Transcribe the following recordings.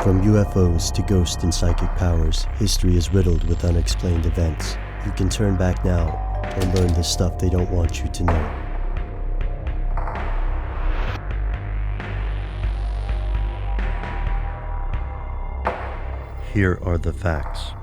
From UFOs to ghost and psychic powers, history is riddled with unexplained events. You can turn back now and learn the stuff they don't want you to know. Here are the facts.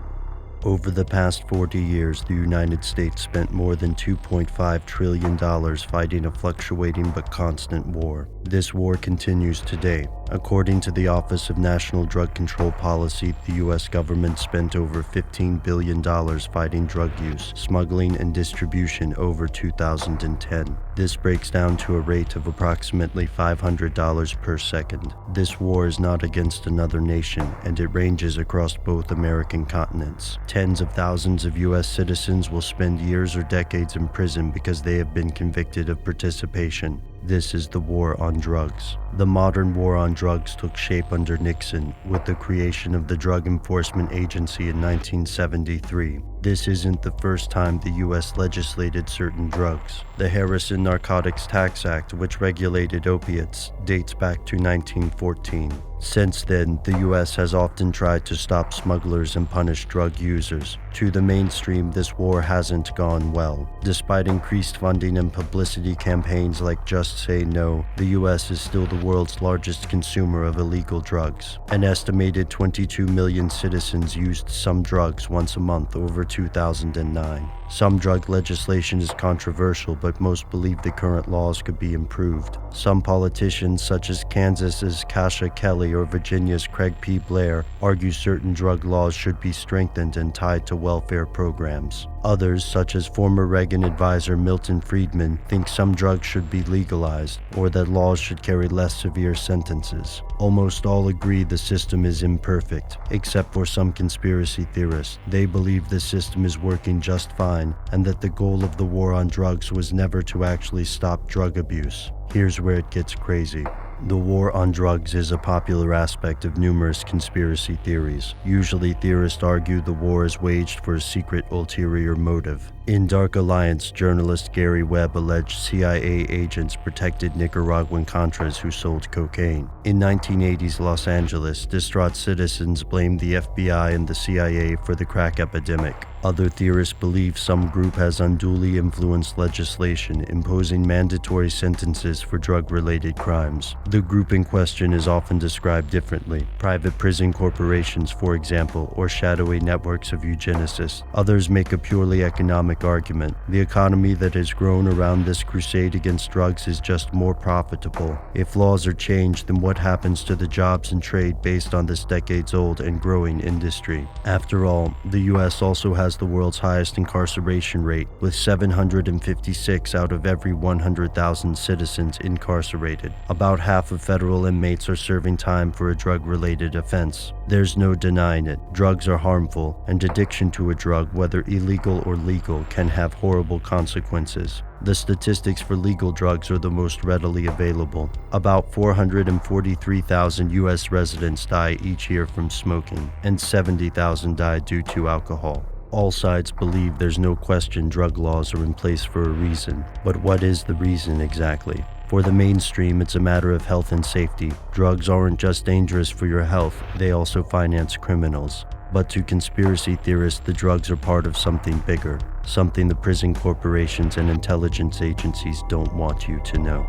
Over the past 40 years, the United States spent more than $2.5 trillion fighting a fluctuating but constant war. This war continues today. According to the Office of National Drug Control Policy, the U.S. government spent over $15 billion fighting drug use, smuggling, and distribution over 2010. This breaks down to a rate of approximately $500 per second. This war is not against another nation, and it ranges across both American continents. Tens of thousands of U.S. citizens will spend years or decades in prison because they have been convicted of participation. This is the war on drugs. The modern war on drugs took shape under Nixon with the creation of the Drug Enforcement Agency in 1973. This isn't the first time the U.S. legislated certain drugs. The Harrison Narcotics Tax Act, which regulated opiates, dates back to 1914. Since then, the U.S. has often tried to stop smugglers and punish drug users. To the mainstream, this war hasn't gone well. Despite increased funding and publicity campaigns like Just Say No, the U.S. is still the world's largest consumer of illegal drugs. An estimated 22 million citizens used some drugs once a month over 2009. Some drug legislation is controversial, but most believe the current laws could be improved. Some politicians, such as Kansas's Kasha Kelly or Virginia's Craig P. Blair, argue certain drug laws should be strengthened and tied to welfare programs. Others, such as former Reagan advisor Milton Friedman, think some drugs should be legalized or that laws should carry less severe sentences. Almost all agree the system is imperfect, except for some conspiracy theorists. They believe the system is working just fine and that the goal of the war on drugs was never to actually stop drug abuse. Here's where it gets crazy. The war on drugs is a popular aspect of numerous conspiracy theories. Usually, theorists argue the war is waged for a secret ulterior motive. In Dark Alliance, journalist Gary Webb alleged CIA agents protected Nicaraguan Contras who sold cocaine. In 1980s Los Angeles, distraught citizens blamed the FBI and the CIA for the crack epidemic. Other theorists believe some group has unduly influenced legislation, imposing mandatory sentences for drug-related crimes. The group in question is often described differently. Private prison corporations, for example, or shadowy networks of eugenicists. Others make a purely economic argument. The economy that has grown around this crusade against drugs is just more profitable. If laws are changed, then what happens to the jobs and trade based on this decades-old and growing industry? After all, the U.S. also has the world's highest incarceration rate, with 756 out of every 100,000 citizens incarcerated. About half of federal inmates are serving time for a drug-related offense. There's no denying it. Drugs are harmful, and addiction to a drug, whether illegal or legal, can have horrible consequences. The statistics for legal drugs are the most readily available. About 443,000 U.S. residents die each year from smoking, and 70,000 die due to alcohol. All sides believe there's no question drug laws are in place for a reason. But what is the reason exactly? For the mainstream, it's a matter of health and safety. Drugs aren't just dangerous for your health, they also finance criminals. But to conspiracy theorists, the drugs are part of something bigger, something the prison corporations and intelligence agencies don't want you to know.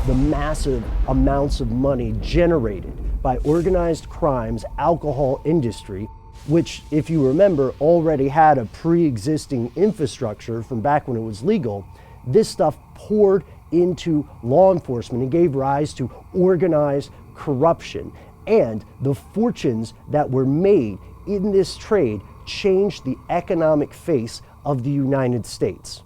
The massive amounts of money generated by organized crime's alcohol industry, which, if you remember, already had a pre-existing infrastructure from back when it was legal, this stuff poured into law enforcement and gave rise to organized corruption. And the fortunes that were made in this trade changed the economic face of the United States.